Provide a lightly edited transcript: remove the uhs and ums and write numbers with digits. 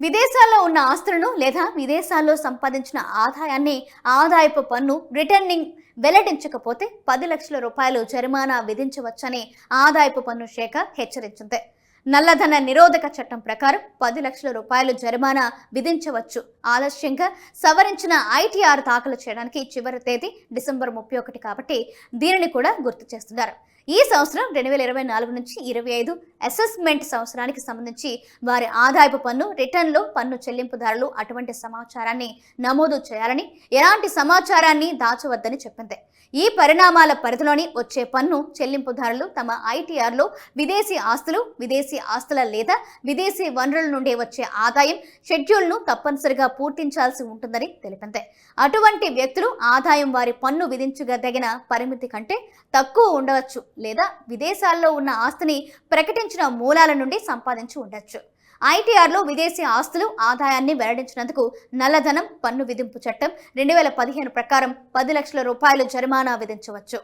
విదేశాల్లో ఉన్న ఆస్తులను లేదా విదేశాల్లో సంపాదించిన ఆదాయాన్ని ఆదాయపు పన్ను రిటర్నింగ్ వెల్లడించకపోతే 10 లక్షల రూపాయలు జరిమానా విధించవచ్చని ఆదాయపు పన్ను శాఖ హెచ్చరించింది. నల్లధన నిరోధక చట్టం ప్రకారం 10 లక్షల రూపాయలు జరిమానా విధించవచ్చు. ఆలస్యంగా సవరించిన ఐటీఆర్ దాఖలు చేయడానికి చివరి తేదీ డిసెంబర్ 31 కాబట్టి దీనిని కూడా గుర్తు చేస్తున్నారు. ఈ సంవత్సరం 2024 నుంచి 25 అసెస్మెంట్ సంవత్సరానికి సంబంధించి వారి ఆదాయపు పన్ను రిటర్న్లో పన్ను చెల్లింపుదారులు అటువంటి సమాచారాన్ని నమోదు చేయాలని, ఎలాంటి సమాచారాన్ని దాచవద్దని చెప్పింది. ఈ పరిణామాల పరిధిలోని వచ్చే పన్ను చెల్లింపుదారులు తమ ఐటీఆర్లో విదేశీ ఆస్తులు, విదేశీ ఆస్తుల లేదా విదేశీ వనరుల నుండి వచ్చే ఆదాయం షెడ్యూల్ను తప్పనిసరిగా పూర్తించాల్సి ఉంటుందని తెలిపింది. అటువంటి వ్యక్తులు ఆదాయం వారి పన్ను విధించదగిన పరిమితి కంటే తక్కువ ఉండవచ్చు లేదా విదేశాల్లో ఉన్న ఆస్తిని ప్రకటించిన మూలాల నుండి సంపాదించి ఉండొచ్చు. ఐటీఆర్లో విదేశీ ఆస్తులు ఆదాయాన్ని వెల్లడించినందుకు నల్లధనం పన్ను విధింపు చట్టం 2015 ప్రకారం 10 లక్షల రూపాయలు జరిమానా విధించవచ్చు.